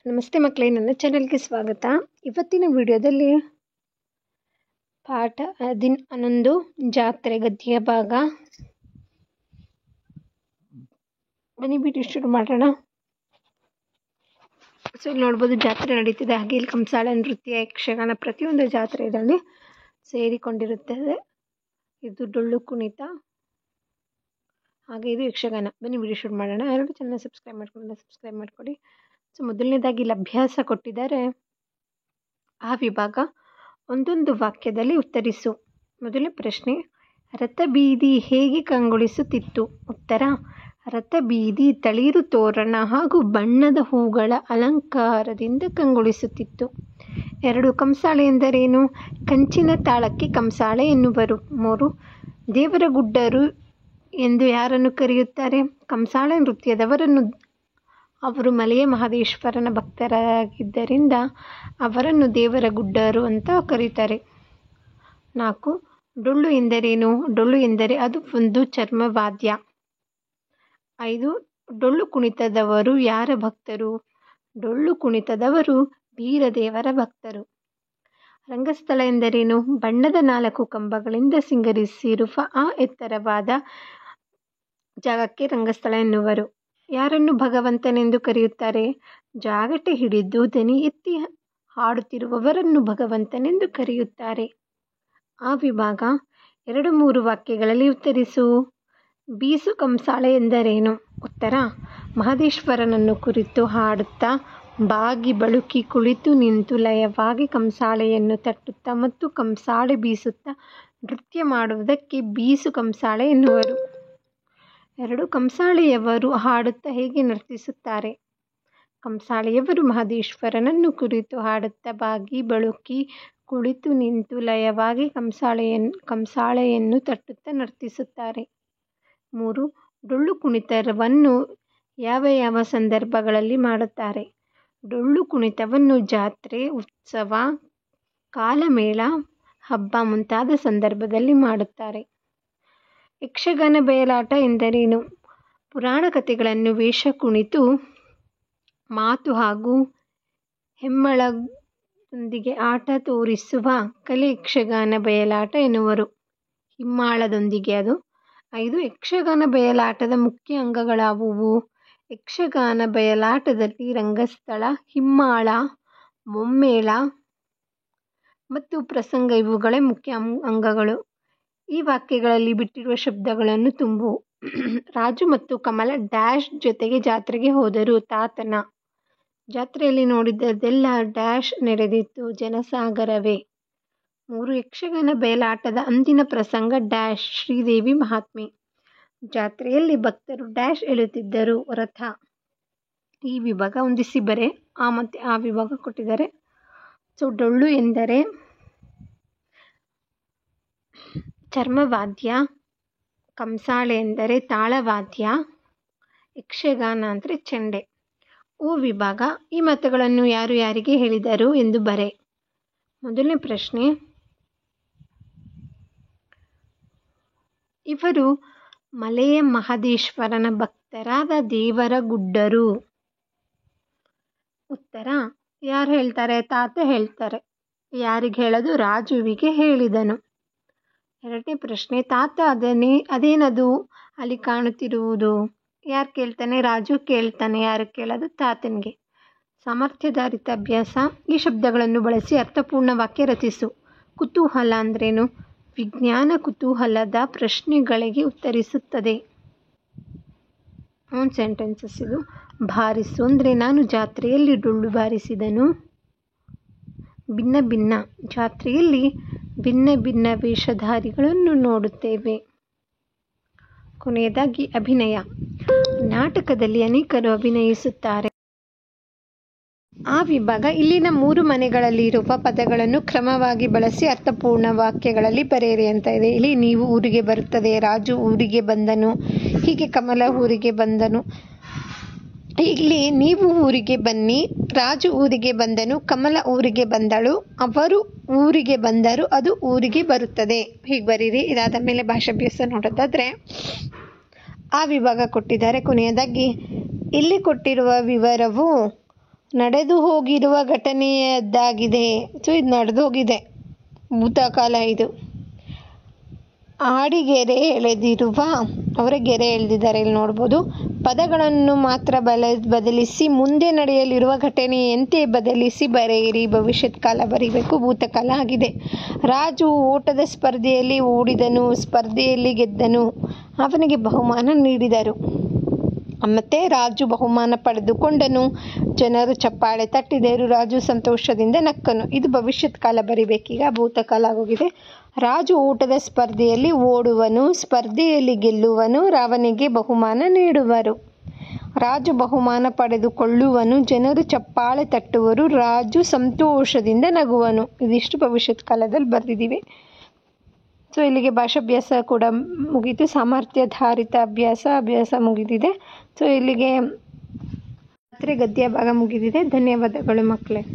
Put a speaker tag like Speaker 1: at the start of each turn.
Speaker 1: ನಮಸ್ತೆ ಮಕ್ಕಳೇ, ನನ್ನ ಚಾನೆಲ್ಗೆ ಸ್ವಾಗತ. ಇವತ್ತಿನ ವಿಡಿಯೋದಲ್ಲಿ ಪಾಠ 11 ಜಾತ್ರೆ ಗದ್ಯ ಭಾಗ. ಬನ್ನಿ ವಿಡಿಯೋ ಶುರು ಮಾಡೋಣ. ಸೊ ಇಲ್ಲಿ ನೋಡ್ಬೋದು ಜಾತ್ರೆ ನಡೀತಿದೆ. ಹಾಗೆ ಇಲ್ಲಿ ಕಂಸಾಳೆ ನೃತ್ಯ, ಯಕ್ಷಗಾನ ಪ್ರತಿಯೊಂದು ಜಾತ್ರೆ ಇದರಲ್ಲಿ ಸೇರಿಕೊಂಡಿರುತ್ತದೆ. ಇದು ಡೊಳ್ಳು ಕುಣಿತ, ಹಾಗೆ ಇದು ಯಕ್ಷಗಾನ. ಬನ್ನಿ ವಿಡಿಯೋ ಶುರು ಮಾಡೋಣ. ಎರಡು ಚಾನಲ್ ಸಬ್ಸ್ಕ್ರೈಬ್ ಮಾಡ್ಕೊಳ್ಳಿ. ಸೊ ಮೊದಲನೇದಾಗಿ ಇಲ್ಲಿ ಅಭ್ಯಾಸ ಕೊಟ್ಟಿದ್ದಾರೆ. ಆ ವಿಭಾಗ ಒಂದೊಂದು ವಾಕ್ಯದಲ್ಲಿ ಉತ್ತರಿಸು. ಮೊದಲ ಪ್ರಶ್ನೆ, ರಥಬೀದಿ ಹೇಗೆ ಕಂಗೊಳಿಸುತ್ತಿತ್ತು? ಉತ್ತರ, ರಥಬೀದಿ ತಳಿರು ತೋರಣ ಹಾಗೂ ಬಣ್ಣದ ಹೂಗಳ ಅಲಂಕಾರದಿಂದ ಕಂಗೊಳಿಸುತ್ತಿತ್ತು. 2, ಕಂಸಾಳೆ ಎಂದರೇನು? ಕಂಚಿನ ತಾಳಕ್ಕೆ ಕಂಸಾಳೆ ಎನ್ನುವರು. 3, ದೇವರಗುಡ್ಡರು ಎಂದು ಯಾರನ್ನು ಕರೆಯುತ್ತಾರೆ? ಕಂಸಾಳೆ ನೃತ್ಯದವರನ್ನು. ಅವರು ಮಲೆಯ ಮಹದೇಶ್ವರನ ಭಕ್ತರಾಗಿದ್ದರಿಂದ ಅವರನ್ನು ದೇವರಗುಡ್ಡರು ಅಂತ ಕರೀತಾರೆ. 4, ಡೊಳ್ಳು ಎಂದರೇನು? ಡೊಳ್ಳು ಎಂದರೆ ಅದು ಒಂದು ಚರ್ಮವಾದ್ಯ. 5, ಡೊಳ್ಳು ಕುಣಿತದವರು ಯಾರ ಭಕ್ತರು? ಡೊಳ್ಳು ಕುಣಿತದವರು ಬೀರದೇವರ ಭಕ್ತರು. ರಂಗಸ್ಥಳ ಎಂದರೇನು? ಬಣ್ಣದ 4 ಕಂಬಗಳಿಂದ ಸಿಂಗರಿಸಿರುವ ಆ ಎತ್ತರವಾದ ಜಾಗಕ್ಕೆ ರಂಗಸ್ಥಳ ಎನ್ನುವರು. ಯಾರನ್ನು ಭಗವಂತನೆಂದು ಕರೆಯುತ್ತಾರೆ? ಜಾಗಟೆ ಹಿಡಿದು ದನಿ ಎತ್ತಿ ಹಾಡುತ್ತಿರುವವರನ್ನು ಭಗವಂತನೆಂದು ಕರೆಯುತ್ತಾರೆ. ಆ ವಿಭಾಗ 2-3 ವಾಕ್ಯಗಳಲ್ಲಿ ಉತ್ತರಿಸು. ಬೀಸು ಕಂಸಾಳೆ ಎಂದರೇನು? ಉತ್ತರ, ಮಹದೇಶ್ವರನನ್ನು ಕುರಿತು ಹಾಡುತ್ತಾ ಬಾಗಿ ಬಳುಕಿ ಕುಳಿತು ನಿಂತು ಲಯವಾಗಿ ಕಂಸಾಳೆಯನ್ನು ತಟ್ಟುತ್ತಾ ಮತ್ತು ಕಂಸಾಳೆ ಬೀಸುತ್ತಾ ನೃತ್ಯ ಮಾಡುವುದಕ್ಕೆ ಬೀಸು ಕಂಸಾಳೆ ಎನ್ನುವರು. 2, ಕಂಸಾಳೆಯವರು ಹಾಡುತ್ತಾ ಹೇಗೆ ನರ್ತಿಸುತ್ತಾರೆ? ಕಂಸಾಳೆಯವರು ಮಹದೇಶ್ವರನನ್ನು ಕುರಿತು ಹಾಡುತ್ತಾ ಬಾಗಿ ಬಳುಕಿ ಕುಳಿತು ನಿಂತು ಲಯವಾಗಿ ಕಂಸಾಳೆಯನ್ನು ತಟ್ಟುತ್ತಾ ನರ್ತಿಸುತ್ತಾರೆ. 3, ಡೊಳ್ಳು ಕುಣಿತವನ್ನು ಯಾವ ಯಾವ ಸಂದರ್ಭಗಳಲ್ಲಿ ಮಾಡುತ್ತಾರೆ? ಡೊಳ್ಳು ಕುಣಿತವನ್ನು ಜಾತ್ರೆ, ಉತ್ಸವ, ಕಾಲಮೇಳ, ಹಬ್ಬ ಮುಂತಾದ ಸಂದರ್ಭದಲ್ಲಿ ಮಾಡುತ್ತಾರೆ. ಯಕ್ಷಗಾನ ಬಯಲಾಟ ಎಂದರೇನು? ಪುರಾಣ ಕಥೆಗಳನ್ನು ವೇಷ ಕುಣಿತು ಮಾತು ಹಾಗೂ ಹೆಮ್ಮಳದೊಂದಿಗೆ ಆಟ ತೋರಿಸುವ ಕಲೆ ಯಕ್ಷಗಾನ ಬಯಲಾಟ ಎನ್ನುವರು. ಹಿಮ್ಮಾಳದೊಂದಿಗೆ ಅದು. 5, ಯಕ್ಷಗಾನ ಬಯಲಾಟದ ಮುಖ್ಯ ಅಂಗಗಳಾವುವು? ಯಕ್ಷಗಾನ ಬಯಲಾಟದಲ್ಲಿ ರಂಗಸ್ಥಳ, ಹಿಮ್ಮಾಳ, ಮೊಮ್ಮೇಳ ಮತ್ತು ಪ್ರಸಂಗ ಇವುಗಳೇ ಮುಖ್ಯ ಅಂಗಗಳು. ಈ ವಾಕ್ಯಗಳಲ್ಲಿ ಬಿಟ್ಟಿರುವ ಶಬ್ದಗಳನ್ನು ತುಂಬು. ರಾಜು ಮತ್ತು ಕಮಲ ಡ್ಯಾಶ್ ಜೊತೆಗೆ ಜಾತ್ರೆಗೆ ಹೋದರು. ತಾತನ ಜಾತ್ರೆಯಲ್ಲಿ ನೋಡಿದ್ದೆಲ್ಲ ಡ್ಯಾಶ್ ನೆರೆದಿತ್ತು. ಜನಸಾಗರವೇ. 3, ಯಕ್ಷಗಾನ ಬಯಲಾಟದ ಅಂದಿನ ಪ್ರಸಂಗ ಡ್ಯಾಶ್ ಶ್ರೀದೇವಿ ಮಹಾತ್ಮೆ. ಜಾತ್ರೆಯಲ್ಲಿ ಭಕ್ತರು ಡ್ಯಾಶ್ ಎಳುತ್ತಿದ್ದರು. ರಥ. ಈ ವಿಭಾಗ ಹೊಂದಿಸಿ ಬರೆ. ಆ ಮತ್ತು ಆ ವಿಭಾಗ ಕೊಟ್ಟಿದ್ದಾರೆ. ಸೊ ಡೊಳ್ಳು ಎಂದರೆ ಚರ್ಮವಾದ್ಯ, ಕಂಸಾಳೆ ಎಂದರೆ ತಾಳವಾದ್ಯ, ಯಕ್ಷಗಾನ ಅಂದರೆ ಚೆಂಡೆ. ಓ ವಿಭಾಗ, ಈ ಮಾತುಗಳನ್ನು ಯಾರು ಯಾರಿಗೆ ಹೇಳಿದರು ಎಂದು ಬರೆ. ಮೊದಲನೇ ಪ್ರಶ್ನೆ, ಇವರು ಮಲೆಯ ಮಹದೇಶ್ವರನ ಭಕ್ತರಾದ ದೇವರಗುಡ್ಡರು. ಉತ್ತರ, ಯಾರು ಹೇಳ್ತಾರೆ? ತಾತ ಹೇಳ್ತಾರೆ. ಯಾರಿಗೆ ಹೇಳೋದು? ರಾಜುವಿಗೆ ಹೇಳಿದನು. ಎರಡನೇ ಪ್ರಶ್ನೆ, ತಾತ ಅದೇನದು ಅಲ್ಲಿ ಕಾಣುತ್ತಿರುವುದು? ಯಾರು ಕೇಳ್ತಾನೆ? ರಾಜು ಕೇಳ್ತಾನೆ. ಯಾರು ಕೇಳೋದು? ತಾತನಿಗೆ. ಸಾಮರ್ಥ್ಯಾಧಾರಿತ ಅಭ್ಯಾಸ. ಈ ಶಬ್ದಗಳನ್ನು ಬಳಸಿ ಅರ್ಥಪೂರ್ಣ ವಾಕ್ಯ ರಚಿಸು. ಕುತೂಹಲ ಅಂದ್ರೇನು? ವಿಜ್ಞಾನ ಕುತೂಹಲದ ಪ್ರಶ್ನೆಗಳಿಗೆ ಉತ್ತರಿಸುತ್ತದೆ. ಒಂದು ಸೆಂಟೆನ್ಸಸ್ ಇದು. ಬಾರಿಸು ಅಂದರೆ ನಾನು ಜಾತ್ರೆಯಲ್ಲಿ ಡೊಳ್ಳು ಬಾರಿಸಿದನು. ಭಿನ್ನ ಭಿನ್ನ, ಜಾತ್ರೆಯಲ್ಲಿ ಭಿನ್ನ ಭಿನ್ನ ವೇಷಧಾರಿಗಳನ್ನು ನೋಡುತ್ತೇವೆ. ಕೊನೆಯದಾಗಿ ಅಭಿನಯ. ನಾಟಕದಲ್ಲಿ ಅನೇಕರು ಅಭಿನಯಿಸುತ್ತಾರೆ. ಆ ವಿಭಾಗ ಇಲ್ಲಿನ 3 ಮನೆಗಳಲ್ಲಿರುವ ಪದಗಳನ್ನು ಕ್ರಮವಾಗಿ ಬಳಸಿ ಅರ್ಥಪೂರ್ಣ ವಾಕ್ಯಗಳಲ್ಲಿ ಬರೆಯಿರಿ ಅಂತ ಇದೆ. ಇಲ್ಲಿ ನೀವು ಊರಿಗೆ ಬರುತ್ತದೆ, ರಾಜು ಊರಿಗೆ ಬಂದನು, ಹೀಗೆ ಕಮಲ ಊರಿಗೆ ಬಂದನು. ಇಲ್ಲಿ ನೀವು ಊರಿಗೆ ಬನ್ನಿ, ರಾಜು ಊರಿಗೆ ಬಂದನು, ಕಮಲ ಊರಿಗೆ ಬಂದಳು, ಅವರು ಊರಿಗೆ ಬಂದರು, ಅದು ಊರಿಗೆ ಬರುತ್ತದೆ. ಹೀಗೆ ಬರೀರಿ. ಇದಾದ ಮೇಲೆ ಭಾಷಾಭ್ಯಾಸ ನೋಡೋದಾದರೆ ಆ ವಿಭಾಗ ಕೊಟ್ಟಿದ್ದಾರೆ. ಕೊನೆಯದಾಗಿ ಇಲ್ಲಿ ಕೊಟ್ಟಿರುವ ವಿವರವು ನಡೆದು ಹೋಗಿರುವ ಘಟನೆಯದ್ದಾಗಿದೆ. ಸೊ ಇದು ನಡೆದು ಹೋಗಿದೆ, ಭೂತಕಾಲ ಇದು. ಆಡಿಗೆರೆ ಎಳೆದಿರುವ, ಅವರೇ ಗೆರೆ ಎಳೆದಿದ್ದಾರೆ, ಇಲ್ಲಿ ನೋಡ್ಬೋದು. ಪದಗಳನ್ನು ಮಾತ್ರ ಬದಲಿಸಿ ಮುಂದೆ ನಡೆಯಲಿರುವ ಘಟನೆಯಂತೆ ಬದಲಿಸಿ ಬರೆಯಿರಿ. ಭವಿಷ್ಯತ್ ಕಾಲ ಬರೀಬೇಕು, ಭೂತಕಾಲ ಆಗಿದೆ. ರಾಜು ಓಟದ ಸ್ಪರ್ಧೆಯಲ್ಲಿ ಓಡಿದನು, ಸ್ಪರ್ಧೆಯಲ್ಲಿ ಗೆದ್ದನು, ಅವನಿಗೆ ಬಹುಮಾನ ನೀಡಿದರು. ಮತ್ತೆ ರಾಜು ಬಹುಮಾನ ಪಡೆದುಕೊಂಡನು, ಜನರು ಚಪ್ಪಾಳೆ ತಟ್ಟಿದರು, ರಾಜು ಸಂತೋಷದಿಂದ ನಕ್ಕನು. ಇದು ಭವಿಷ್ಯತ್ ಕಾಲ ಬರಿಬೇಕೀಗ, ಭೂತಕಾಲ ಆಗೋಗಿದೆ. ರಾಜು ಓಟದ ಸ್ಪರ್ಧೆಯಲ್ಲಿ ಓಡುವನು, ಸ್ಪರ್ಧೆಯಲ್ಲಿ ಗೆಲ್ಲುವನು, ಅವನಿಗೆ ಬಹುಮಾನ ನೀಡುವರು. ರಾಜು ಬಹುಮಾನ ಪಡೆದುಕೊಳ್ಳುವನು, ಜನರು ಚಪ್ಪಾಳೆ ತಟ್ಟುವರು, ರಾಜು ಸಂತೋಷದಿಂದ ನಗುವನು. ಇದಿಷ್ಟು ಭವಿಷ್ಯತ್ ಕಾಲದಲ್ಲಿ ಬರೆದಿದ್ದೀವಿ. ಸೊ ಇಲ್ಲಿಗೆ ಭಾಷಾಭ್ಯಾಸ ಕೂಡ ಮುಗೀತು. ಸಾಮರ್ಥ್ಯಾಧಾರಿತ ಅಭ್ಯಾಸ ಮುಗಿದಿದೆ. ಸೊ ಇಲ್ಲಿಗೆ ಗದ್ಯ ಭಾಗ ಮುಗಿದಿದೆ. ಧನ್ಯವಾದಗಳು ಮಕ್ಕಳೇ.